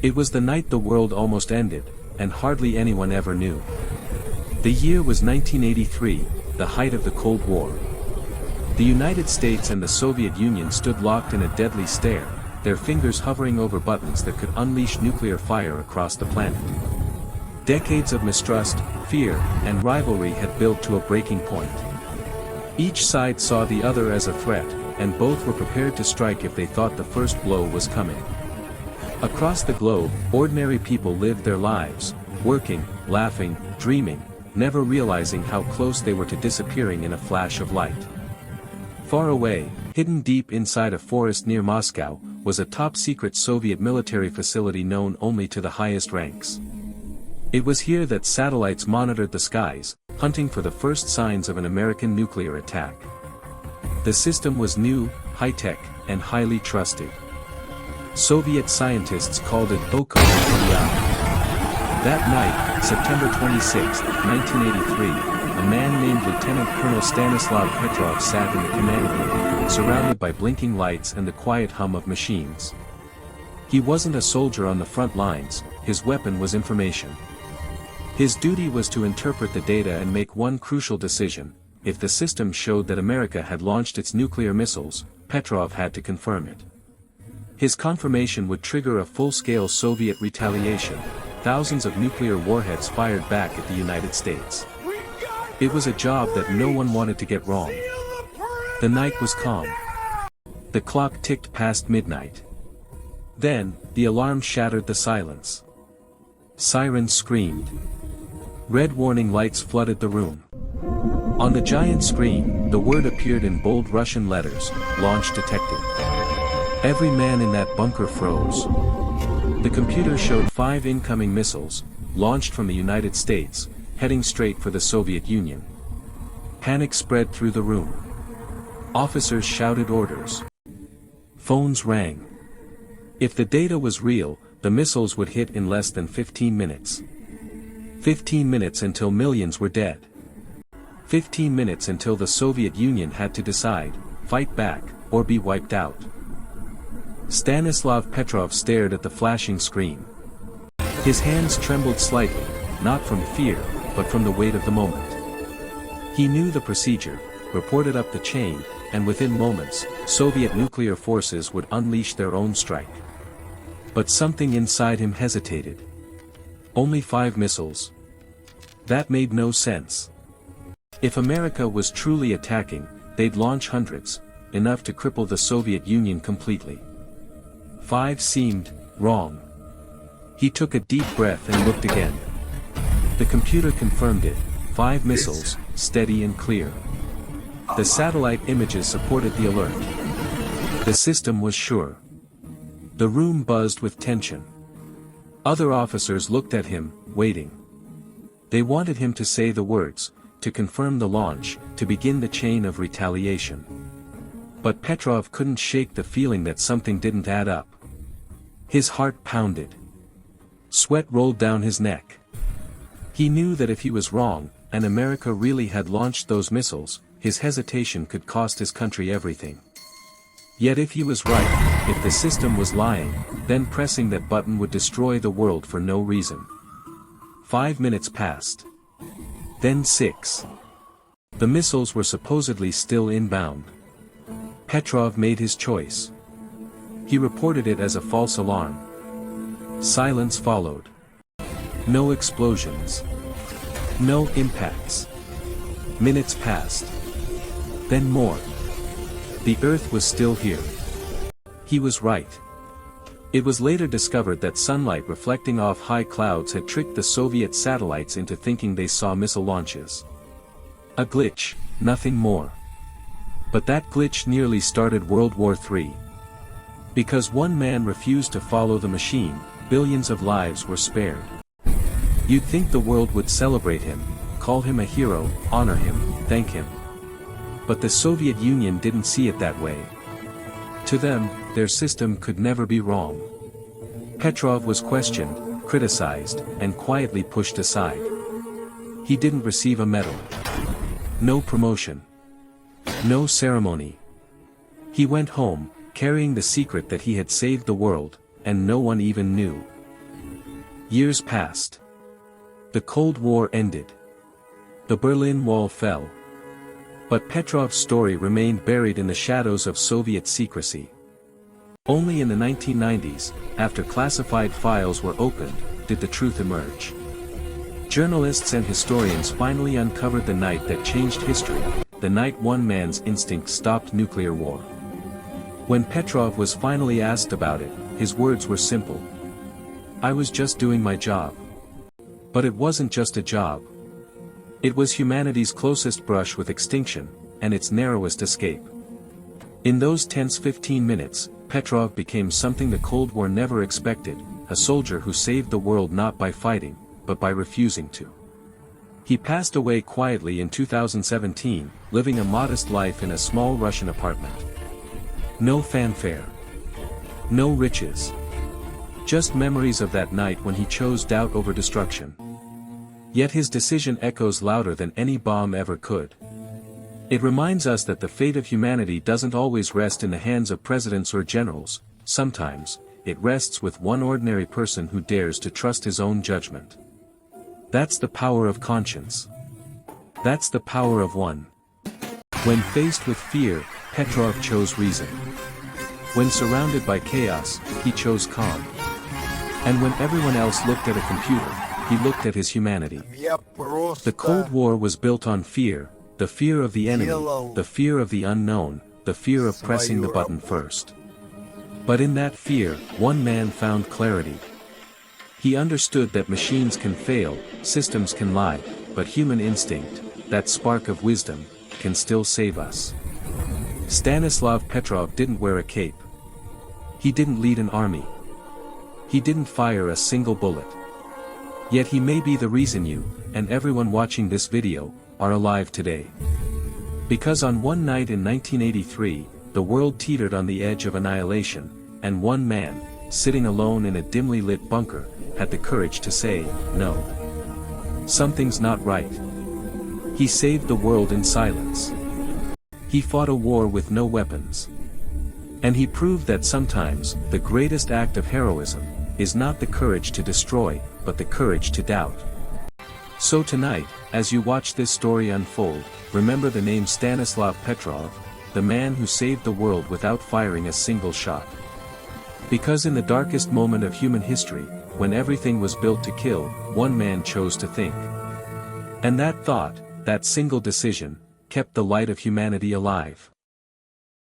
It was the night the world almost ended, and hardly anyone ever knew. The year was 1983, the height of the Cold War. The United States and the Soviet Union stood locked in a deadly stare, their fingers hovering over buttons that could unleash nuclear fire across the planet. Decades of mistrust, fear, and rivalry had built to a breaking point. Each side saw the other as a threat, and both were prepared to strike if they thought the first blow was coming. Across the globe, ordinary people lived their lives, working, laughing, dreaming, never realizing how close they were to disappearing in a flash of light. Far away, hidden deep inside a forest near Moscow, was a top-secret Soviet military facility known only to the highest ranks. It was here that satellites monitored the skies, hunting for the first signs of an American nuclear attack. The system was new, high-tech, and highly trusted. Soviet scientists called it Oko. That night, September 26, 1983, a man named Lieutenant Colonel Stanislav Petrov sat in the command room, surrounded by blinking lights and the quiet hum of machines. He wasn't a soldier on the front lines, his weapon was information. His duty was to interpret the data and make one crucial decision: if the system showed that America had launched its nuclear missiles, Petrov had to confirm it. His confirmation would trigger a full-scale Soviet retaliation, thousands of nuclear warheads fired back at the United States. It was a job that no one wanted to get wrong. The night was calm. The clock ticked past midnight. Then, the alarm shattered the silence. Sirens screamed. Red warning lights flooded the room. On the giant screen, the word appeared in bold Russian letters: launch detected. Every man in that bunker froze. The computer showed 5 incoming missiles, launched from the United States, heading straight for the Soviet Union. Panic spread through the room. Officers shouted orders. Phones rang. If the data was real, the missiles would hit in less than 15 minutes. 15 minutes until millions were dead. 15 minutes until the Soviet Union had to decide: fight back, or be wiped out. Stanislav Petrov stared at the flashing screen. His hands trembled slightly, not from fear, but from the weight of the moment. He knew the procedure, reported up the chain, and within moments, Soviet nuclear forces would unleash their own strike. But something inside him hesitated. Only 5 missiles. That made no sense. If America was truly attacking, they'd launch hundreds, enough to cripple the Soviet Union completely. 5 seemed wrong. He took a deep breath and looked again. The computer confirmed it: 5 missiles, steady and clear. The satellite images supported the alert. The system was sure. The room buzzed with tension. Other officers looked at him, waiting. They wanted him to say the words, to confirm the launch, to begin the chain of retaliation. But Petrov couldn't shake the feeling that something didn't add up. His heart pounded. Sweat rolled down his neck. He knew that if he was wrong, and America really had launched those missiles, his hesitation could cost his country everything. Yet if he was right, if the system was lying, then pressing that button would destroy the world for no reason. 5 minutes passed. Then 6. The missiles were supposedly still inbound. Petrov made his choice. He reported it as a false alarm. Silence followed. No explosions. No impacts. Minutes passed. Then more. The Earth was still here. He was right. It was later discovered that sunlight reflecting off high clouds had tricked the Soviet satellites into thinking they saw missile launches. A glitch, nothing more. But that glitch nearly started World War III. Because one man refused to follow the machine, billions of lives were spared. You'd think the world would celebrate him, call him a hero, honor him, thank him. But the Soviet Union didn't see it that way. To them, their system could never be wrong. Petrov was questioned, criticized, and quietly pushed aside. He didn't receive a medal. No promotion. No ceremony. He went home, carrying the secret that he had saved the world, and no one even knew. Years passed. The Cold War ended. The Berlin Wall fell. But Petrov's story remained buried in the shadows of Soviet secrecy. Only in the 1990s, after classified files were opened, did the truth emerge. Journalists and historians finally uncovered the night that changed history, the night one man's instinct stopped nuclear war. When Petrov was finally asked about it, his words were simple. "I was just doing my job." But it wasn't just a job. It was humanity's closest brush with extinction, and its narrowest escape. In those tense 15 minutes, Petrov became something the Cold War never expected, a soldier who saved the world not by fighting, but by refusing to. He passed away quietly in 2017, living a modest life in a small Russian apartment. No fanfare. No riches. Just memories of that night when he chose doubt over destruction. Yet his decision echoes louder than any bomb ever could. It reminds us that the fate of humanity doesn't always rest in the hands of presidents or generals. Sometimes, it rests with one ordinary person who dares to trust his own judgment. That's the power of conscience. That's the power of one. When faced with fear, Petrov chose reason. When surrounded by chaos, he chose calm. And when everyone else looked at a computer, he looked at his humanity. The Cold War was built on fear, the fear of the enemy, the fear of the unknown, the fear of pressing the button first. But in that fear, one man found clarity. He understood that machines can fail, systems can lie, but human instinct, that spark of wisdom, can still save us. Stanislav Petrov didn't wear a cape. He didn't lead an army. He didn't fire a single bullet. Yet he may be the reason you, and everyone watching this video, are alive today. Because on one night in 1983, the world teetered on the edge of annihilation, and one man, sitting alone in a dimly lit bunker, had the courage to say, "No. Something's not right." He saved the world in silence. He fought a war with no weapons. And he proved that sometimes, the greatest act of heroism, is not the courage to destroy, but the courage to doubt. So tonight, as you watch this story unfold, remember the name Stanislav Petrov, the man who saved the world without firing a single shot. Because in the darkest moment of human history, when everything was built to kill, one man chose to think. And that thought, that single decision, kept the light of humanity alive.